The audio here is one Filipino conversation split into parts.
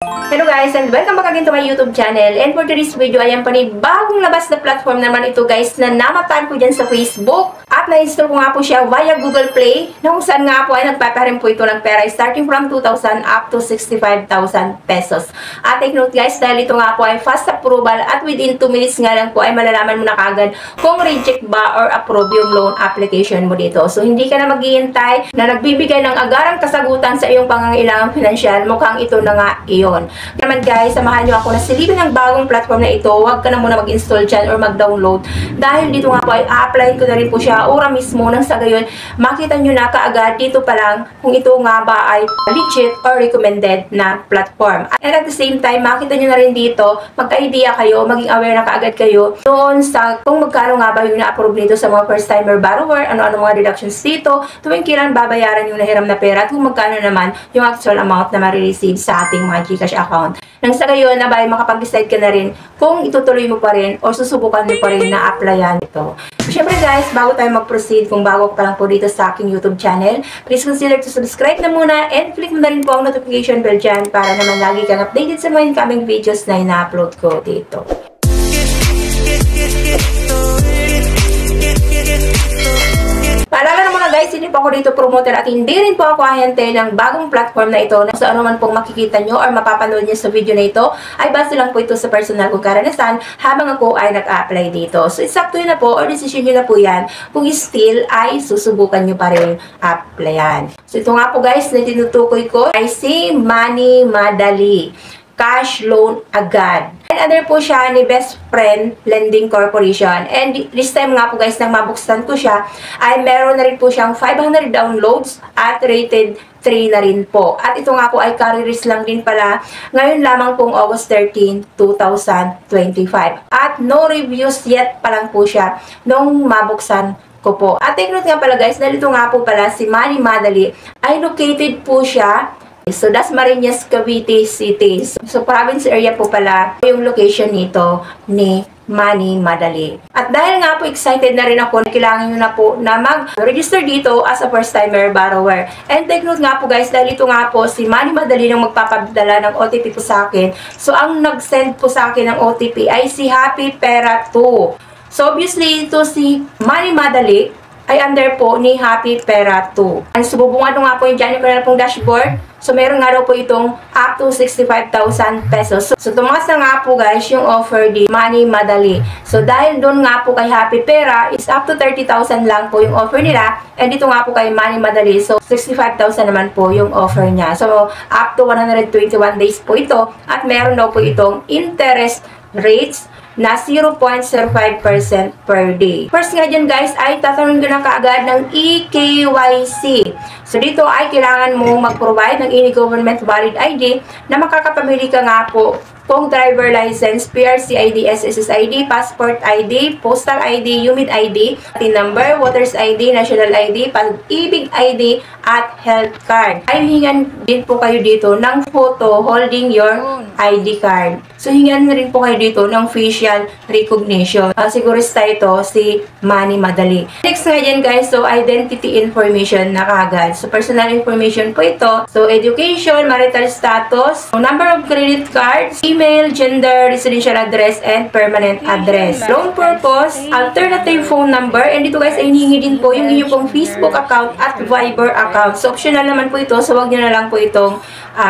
Hello guys, and welcome back again to my YouTube channel. And for today's video, ayan pa ni bagong labas na platform naman ito guys na namatan ko dyan sa Facebook. At na-install ko nga po siya via Google Play, na kung saan nga po ay nagpaparim po ito ng pera starting from 2,000 up to 65,000 pesos. At take note guys, dahil ito nga po ay fast approval at within 2 minutes nga lang po ay malalaman mo na kagad kung reject ba or approve yung loan application mo dito. So hindi ka na maghihintay na nagbibigay ng agarang kasagutan sa iyong pangangailangang pinansyal. Mukhang ito na nga iyon. Naman guys, samahan nyo ako na silipin ng bagong platform na ito. Huwag ka na muna mag-install dyan or mag-download. Dahil dito nga po ay apply ko na rin po siya ora mismo nang sa gayon makita nyo na kaagad dito pa lang kung ito nga ba ay legit or recommended na platform. And at the same time, makita nyo na rin dito, magka-idea kayo, maging aware na kaagad kayo doon sa kung magkano nga ba yung na-approve nito sa mga first-timer borrower, ano-ano mga deductions dito, tuwing kailan babayaran yung nahiram na pera at kung magkano naman yung actual amount na ma-receive sa ating mga GCash account. Nang sa gayon na ba makapag-decide ka na rin kung itutuloy mo pa rin o susubukan mo pa rin na applyan ito. So, syempre guys, bago tayo mag-proceed, kung bago ka lang po dito sa aking YouTube channel, please consider to subscribe na muna and click mo na rin po ang notification bell dyan para naman lagi kang updated sa mga incoming videos na ina-upload ko dito. Paalala naman na guys, hindi po ako dito promoter at hindi rin po ako ahente ng bagong platform na ito na sa ano man pong makikita nyo or mapapanood nyo sa video na ito ay base lang po ito sa personal kong karanasan habang ako ay nag-apply dito. So it's up to you na po or decision nyo na po yan kung still ay susubukan nyo pa rin applyan. So ito nga po guys na tinutukoy ko ay si Money Madali. Cash loan agad. And other po siya ni Best Friend Lending Corporation. And this time nga po guys, nang mabuksan ko siya, ay meron na rin po siyang 500 downloads at rated 3 na rin po. At ito nga po ay carry-risk lang din pala. Ngayon lamang pong August 13, 2025. At no reviews yet pa lang po siya nung mabuksan ko po. At take note nga pala guys, dahil ito nga po pala si Money Madali ay located po siya so, Dasmariñas, Cavite City. So, province area po pala yung location nito ni Money Madali. At dahil nga po excited na rin ako, kailangan nyo na po na mag-register dito as a first-timer borrower. And take note nga po guys, dahil ito nga po si Money Madali nang magpapadala ng OTP po sa akin. So, ang nag-send po sa akin ng OTP ay si Happy Pera 2. So, obviously, ito si Money Madali ay under po ni Happy Pera 2. And sububungan nga po yung dyan yung kanila pong dashboard. So, meron nga daw po itong up to 65,000 pesos. So, tumaas na nga po guys yung offer di Money Madali. So, dahil doon nga po kay Happy Pera is up to 30,000 lang po yung offer nila. And dito nga po kay Money Madali. So, 65,000 naman po yung offer niya. So, up to 121 days po ito. At meron daw po itong interest rates na 0.05% per day. First nga dyan guys ay tatanungin ko na kaagad ng eKYC. So dito ay kailangan mo mag-provide ng any government valid ID na makakapamili ka nga po kung driver license, PRC ID, SSS ID, passport ID, postal ID, UMID ID, PIN number, voters ID, national ID, pag-ibig ID, at health card. Ay hingan din po kayo dito ng photo holding your ID card. So hingan na rin po kayo dito ng facial recognition. Sigurista ito si Money Madali. Next nga dyan guys, so identity information na kagad. So personal information po ito. So education, marital status, number of credit cards, email, gender, residential address, and permanent address. Loan purpose, alternative phone number, and dito guys ay hinihingi din po yung inyong pong Facebook account at Viber account. So optional naman po ito, so wag nyo na lang po itong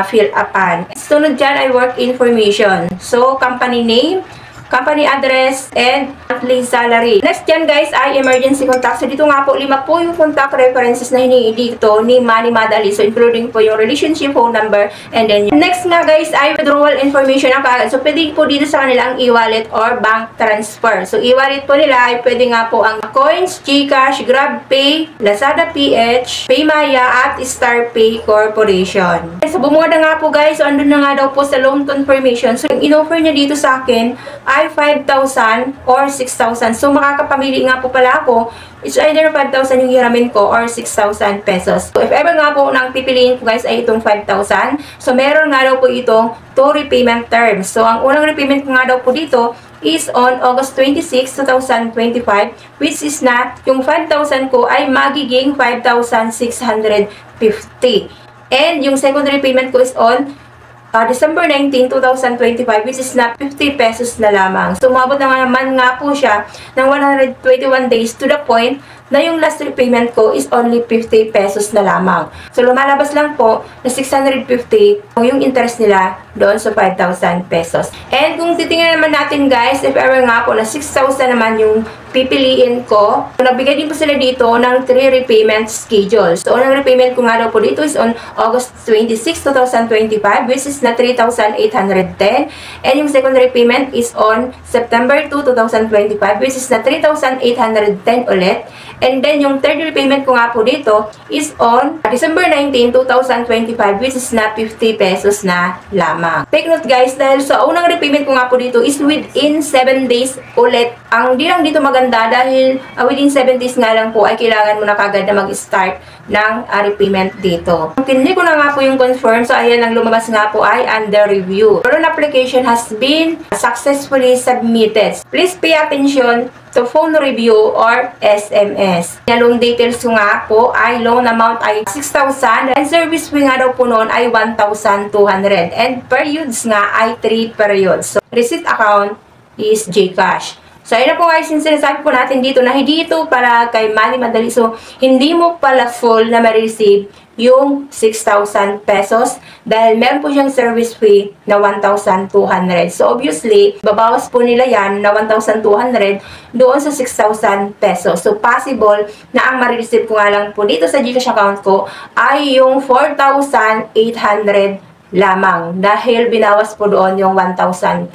fill upan. Sunod dyan ay work information. So company name, company address, and monthly salary. Next dyan guys ay emergency contact. So dito nga po, 5 po yung contact references na hiningi dito ni Money Madali. So including po yung relationship phone number. And then next nga guys ay withdrawal information ang kaagad. So pwede po dito sa kanila ang e-wallet or bank transfer. So e-wallet po nila ay pwede nga po ang Coins, GCash, GrabPay, Lazada PH, Paymaya, at StarPay Corporation. So bumuha na nga po guys. So andun na nga daw po sa loan confirmation. So yung in-offer niya dito sa akin ay 5,000 or 6,000. So, makakapamili nga po pala ako. It's either 5,000 yung hiramin ko or 6,000 pesos. So, if ever nga po nang pipiliin ko guys ay itong 5,000. So, meron nga daw po itong 2 repayment terms. So, ang unang repayment ko nga daw po dito is on August 26, 2025, which is na yung 5,000 ko ay magiging 5,650. And yung second repayment ko is on December 19, 2025, which is na 50 pesos na lamang. So, umabot naman nga po siya ng 121 days to the point na yung last repayment ko is only 50 pesos na lamang. So, lumalabas lang po na 650 yung interest nila doon sa 5,000 pesos. And kung titingnan naman natin guys, if ever nga po na 6,000 naman yung pipiliin ko, so, nagbigay din po sila dito ng 3 repayment schedules. So, unang repayment ko nga daw po dito is on August 26, 2025, which is na 3,810. And yung second repayment is on September 2, 2025, which is na 3,810 ulit. And then, yung third repayment ko nga po dito is on December 19, 2025, which is na 50 pesos na lamang. Take note guys, dahil sa unang repayment ko nga po dito is within 7 days ulit. Ang di lang dito maganda dahil within 7 days nga lang po ay kailangan mo na kagad na mag-start ng repayment dito. Hindi ko na nga po yung confirm, so ayan, ang lumabas nga po ay under review. Your loan application has been successfully submitted. Please pay attention to phone review or SMS. Yung loan details ko nga po ay loan amount ay 6,000 and service fee nga daw po noon ay 1,200 and periods nga ay 3 periods. So, receipt account is GCash. So, ayun na po guys, yung sinasabi po natin dito na hindi ito para kay Money Madali. So, hindi mo pala full na ma-receive yung 6,000 pesos dahil meron po siyang service fee na 1,200. So, obviously, babawas po nila yan na 1,200 doon sa 6,000 pesos. So, possible na ang ma-receive ko nga lang po dito sa GCash account ko ay yung 4,800 lamang dahil binawas po doon yung 1,200.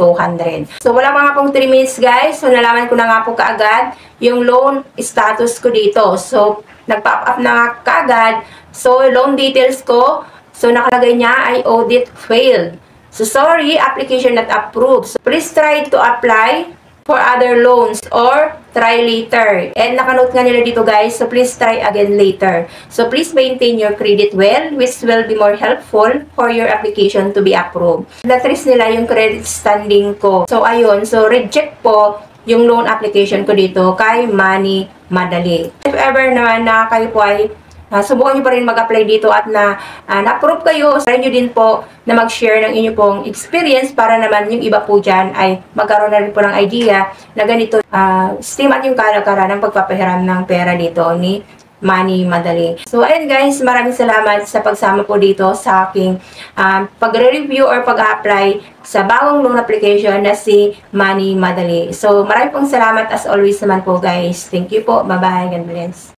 So, wala pa nga pong 3 minutes guys. So, nalaman ko na nga po kaagad yung loan status ko dito. So, nag-pop up na nga kaagad. So, loan details ko. So, nakalagay niya ay audit failed. So, sorry, application not approved. So, please try to apply for other loans or try later. And nakanote nga nila dito guys, so please try again later. So please maintain your credit well, which will be more helpful for your application to be approved. Na-trace nila yung credit standing ko. So ayun, so reject po yung loan application ko dito kay Money Madali. If ever naman na kayo po ay subukan nyo pa rin mag-apply dito at na-approve kayo, try nyo din po na mag-share ng inyo pong experience para naman yung iba po dyan ay magkaroon na rin po ng idea na ganito, steam at yung kalakaran ng pagpapahiram ng pera dito ni Money Madali. So, ayun guys, maraming salamat sa pagsama po dito sa aking pagre-review or pag-apply sa bagong loan application na si Money Madali. So, maraming pong salamat as always naman po guys. Thank you po. Bye-bye. God bless.